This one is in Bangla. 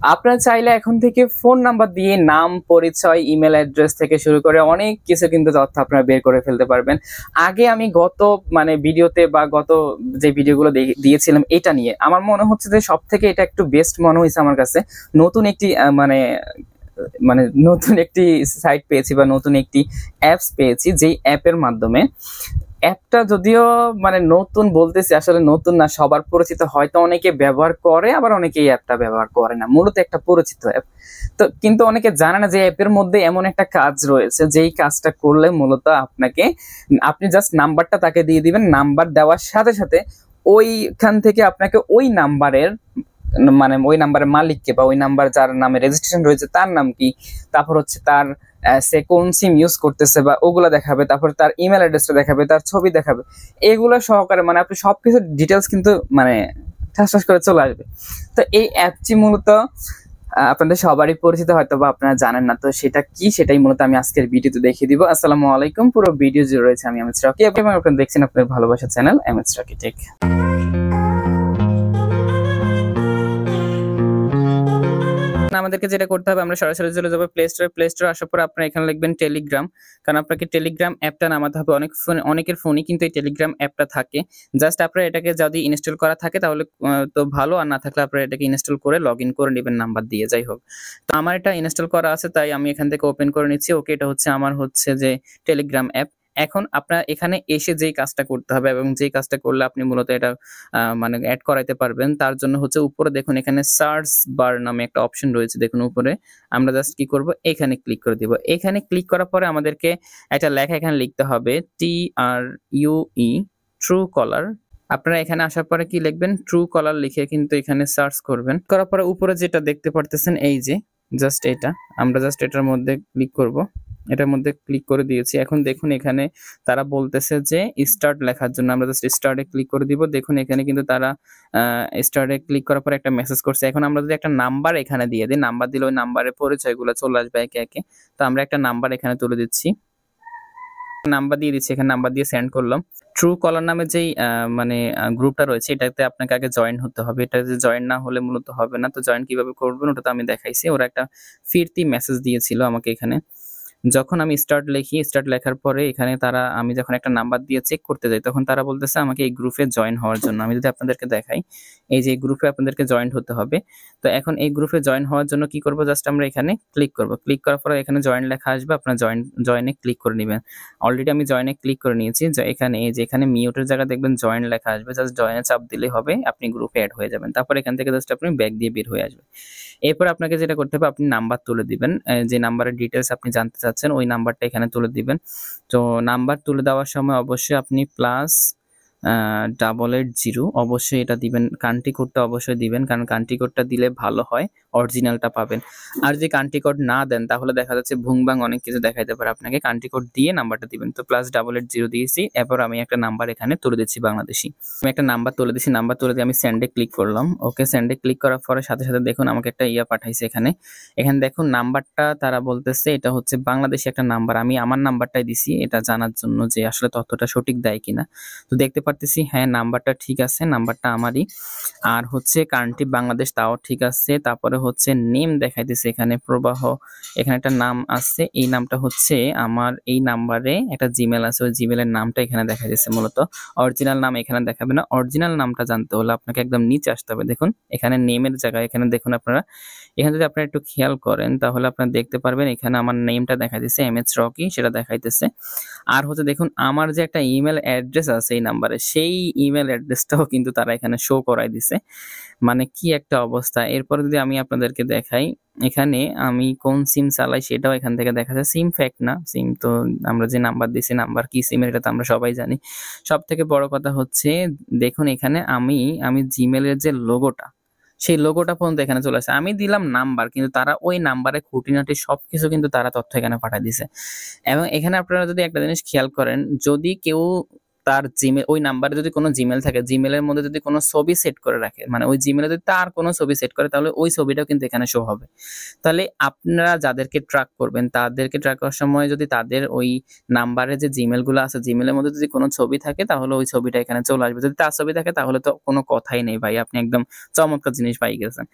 আপনারা চাইলে এখন থেকে ফোন নাম্বার দিয়ে নাম, পরিচয়, ইমেল অ্যাড্রেস থেকে শুরু করে অনেক কিছু কিন্তু তথ্য আপনারা বের করে ফেলতে পারবেন। আগে আমি গত ভিডিওতে বা গত যে ভিডিওগুলো দিয়েছিলাম এটা নিয়ে আমার মনে হচ্ছে যে সবথেকে এটা একটু বেস্ট মনে হয়েছে আমার কাছে। নতুন একটি নতুন একটি সাইট পেয়েছি বা নতুন একটি অ্যাপস পেয়েছি, যেই অ্যাপের মাধ্যমে অ্যাপটা যদিও নতুন বলতেছি, আসলে নতুন না, সবার পরিচিত, হয়তো অনেকে ব্যবহার করে আবার অনেকে এই অ্যাপটা ব্যবহার করে না, মূলত একটা পরিচিত অ্যাপ। তো কিন্তু অনেকে জানে না যে অ্যাপের মধ্যে এমন একটা কাজ রয়েছে, যেই কাজটা করলে মূলত আপনি জাস্ট নাম্বারটা তাকে দিয়ে দিবেন, নাম্বার দেওয়ার সাথে সাথে ওইখান থেকে আপনাকে ওই নাম্বারের মালিককে বা ওই নাম্বার যার নামে রেজিস্ট্রেশন রয়েছে তার নাম কি, তারপর হচ্ছে তার সে কোন সিম ইউজ করতেছে বা ওগুলা দেখাবে, তারপর তার ইমেল অ্যাড্রেসটা দেখাবে, তার ছবি দেখাবে, এগুলো সহকারে আপনি সবকিছু ডিটেলস কিন্তু ঠাস করে চলে আসবে। তো এই অ্যাপটি মূলত আপনাদের সবারই পরিচিত, হয়তো বা আপনারা জানেন না। তো সেটা কি, সেটাই মূলত আমি আজকের ভিডিওতে দেখিয়ে দিব। আসসালামু আলাইকুম। পুরো ভিডিও জুড়ে রয়েছে আমি এমএস রকি এবং আপনারা দেখছেন আপনাদের ভালোবাসা চ্যানেল এমএস রকি টেক। আমাদেরকে যেটা করতে হবে, আমরা সরাসরি চলে যাবো প্লে স্টোরে আসার পর আপনারা এখানে লিখবেন টেলিগ্রাম, কারণ আপনাকে টেলিগ্রাম অ্যাপটা নামাতে হবে। অনেকের ফোনে কিন্তু এই টেলিগ্রাম অ্যাপটা থাকে। জাস্ট আপনারা এটাকে যদি ইনস্টল করা থাকে তাহলে তো ভালো, আর না থাকলে আপনারা এটাকে ইনস্টল করে লগ ইন করে নেবেন নাম্বার দিয়ে। যাই হোক, তো আমার এটা ইনস্টল করা আছে তাই আমি এখান থেকে ওপেন করে নিচ্ছি। ওকে, এটা হচ্ছে আমার যে টেলিগ্রাম অ্যাপ। এখন আপনার এখানে এসে যেই কাজটা করতে হবে এবং যেই কাজটা করলে আপনি মূলত এটা অ্যাড করাইতে পারবেন, তার জন্য হচ্ছে উপরে দেখুন এখানে সার্চ বার নামে একটা অপশন রয়েছে, দেখুন উপরে। আমরা জাস্ট কি করব, এখানে ক্লিক করে দিব। এখানে ক্লিক করার পরে আমাদেরকে একটা লেখা এখানে লিখতে হবে, TRUE, ট্রু কলার। আপনারা এখানে আসার পরে কি লিখবেন, ট্রু কলার লিখে কিন্তু এখানে সার্চ করবেন। করার পরে উপরে যেটা দেখতে পারতেছেন এই যে জাস্ট এটা, আমরা জাস্ট এটার মধ্যে ক্লিক করব। এটার মধ্যে ক্লিক করে দিয়েছি। এখন দেখুন এখানে তারা বলতেছে যে স্টার্ট লেখার জন্য, আমরা জাস্ট স্টার্টে ক্লিক করে দিব। দেখুন এখানে কিন্তু তারা স্টার্টে ক্লিক করার পরে একটা মেসেজ করছে। এখন আমরা যদি একটা নাম্বার এখানে দিয়ে দিই, নাম্বার দিলে ওই নাম্বারের পরিচয়গুলো চলে আসবে একে একে। তো আমরা একটা নাম্বার এখানে তুলে দিচ্ছি, নাম্বার দিয়ে দিচ্ছি, এখানে নাম্বার দিয়ে সেন্ড করলাম। ট্রু কলার নামে যেই গ্রুপটা রয়েছে এটাতে আপনাকে আগে জয়েন হতে হবে। এটাতে জয়েন না হলে মূলত হবে না। তো জয়েন কিভাবে করবেন ওটা তো আমি দেখাইছি। ওরা একটা ফিরতি মেসেজ দিয়েছিল আমাকে এখানে। যখন আমি স্টার্ট লেখার পরে এখানে আমি যখন একটা নাম্বার দিয়ে চেক করতে যাই, তখন তারা বলতেছে আমাকে এই গ্রুপে জয়েন হওয়ার জন্য। আমি যদি আপনাদেরকে দেখাই, এই যে গ্রুপে আপনাদেরকে জয়েন হতে হবে। তো এখন এই গ্রুপে জয়েন হওয়ার জন্য কি করব, জাস্ট আমরা এখানে ক্লিক করব। ক্লিক করার পরে এখানে জয়েন লেখা আসবে, আপনারা জয়েনে ক্লিক করে নেবেন। অলরেডি আমি জয়েনে ক্লিক করে নিয়েছি। এখানে এই যে এখানে মিউটের জায়গা দেখবেন জয়েন লেখা আসবে, জাস্ট জয়েনে চাপ দিলেই হবে, আপনি গ্রুপে অ্যাড হয়ে যাবেন। তারপর এখান থেকে জাস্ট আপনি ব্যাক দিয়ে বের হয়ে আসবেন। এরপর আপনাকে যেটা করতে হবে, আপনি নাম্বার তুলে দিবেন, যে নাম্বারের ডিটেলস আপনি জানতে চাচ্ছেন ওই নাম্বারটা এখানে তুলে দিবেন। তো নাম্বার তুলে দেওয়ার সময় অবশ্যই আপনি +880 অবশ্যই এটা দিবেন। কান্ট্রি কোডটা অবশ্যই দিবেন, কারণ কান্ট্রি কোডটা দিলে ভালো হয়, অরিজিনালটা পাবেন। আর যদি কান্ট্রি কোড না দেন তাহলে দেখা যাচ্ছে ভুংবাং অনেক কিছু দেখাইতে পারে আপনাকে। কান্ট্রি কোড দিয়ে নাম্বারটা দিবেন। তো +880 দিয়েছি। এরপর আমি একটা নাম্বার এখানে তুলে দিচ্ছি বাংলাদেশি। আমি একটা নাম্বার তুলে দিচ্ছি, নাম্বার তুলে দিয়ে আমি সেন্ডে ক্লিক করলাম। ওকে, সেন্ডে ক্লিক করার পরে সাথে সাথে দেখুন আমাকে একটা পাঠাইছে এখানে। এখানে দেখুন নাম্বারটা তারা বলতেছে এটা হচ্ছে বাংলাদেশি একটা নাম্বার। আমি আমার নাম্বারটাই দিছি এটা জানার জন্য যে আসলে তথ্যটা সঠিক দেয় কিনা। তো দেখতে পারতেছি হ্যাঁ নাম্বারটা ঠিক আছে, নাম্বারটা আমারই। আর হচ্ছে কান্ট্রি বাংলাদেশ, তাও ঠিক আছে। তারপরে হচ্ছে নেম দেখাইতেছে এখানে প্রবাহ, এখানে একটা নাম আছে, এই নামটা হচ্ছে আমার এই নাম্বারে একটা জিমেল আছে, ওই জিমেলের নামটা এখানে দেখাইতেছে। মূলত অরিজিনাল নাম এখানে দেখাবে না। অরিজিনাল নামটা জানতে হলে আপনাকে একদম নিচে আসতে হবে। দেখুন এখানে নেমের জায়গায় এখানে দেখুন আপনারা, এখানে যদি আপনারা একটু খেয়াল করেন তাহলে আপনারা দেখতে পারবেন এখানে আমার নেমটা দেখাইতেছে এমএস রকি, সেটা দেখাইতেছে। আর হচ্ছে দেখুন আমার যে একটা ইমেল অ্যাড্রেস আছে এই নাম্বারে, সেই ইমেল অ্যাড্রেসটাও কিন্তু তারা এখানে শো করাই দিছে। মানে কি একটা অবস্থা। এরপরে যদি আমি আপনাদেরকে দেখাই, এখানে আমি কোন সিম চালাই সেটাও এখান থেকে দেখা যায়। সিম ফ্যাক্ট না, সিম তো আমরা যে নাম্বার দিছি, নাম্বার কি সিমের এটা তো আমরা সবাই জানি। সব থেকে বড় কথা হচ্ছে দেখুন এখানে আমি জিমেলের যে লোগোটা, সেই লোগোটা পর্যন্ত এখানে চলে আসে। আমি দিলাম নাম্বার, কিন্তু তারা ওই নাম্বারে খুঁটিনাটি সবকিছু কিন্তু তারা তথ্য এখানে পাঠিয়ে দিছে। এবং এখানে আপনারা যদি একটা জিনিস খেয়াল করেন, যদি কেউ তার জিমেল, ওই নাম্বারে যদি কোনো জিমেল থাকে, জিমেলের মধ্যে যদি কোনো ছবি সেট করে রাখে, মানে ওই জিমেলে যদি তার কোনো ছবি সেট করে, তাহলে ওই ছবিটাও কিন্তু এখানে শো হবে। তাহলে আপনারা যাদেরকে ট্র্যাক করবেন, তাদেরকে ট্র্যাক করার সময় যদি তাদের ওই নাম্বারে যে জিমেল গুলো আছে, জিমেলের মধ্যে যদি কোনো ছবি থাকে তাহলে ওই ছবিটা এখানে চলে আসবে। যদি তার ছবি থাকে তাহলে তো কোনো কথাই নেই ভাই, আপনি একদম চমৎকার জিনিস পাই গেছেন।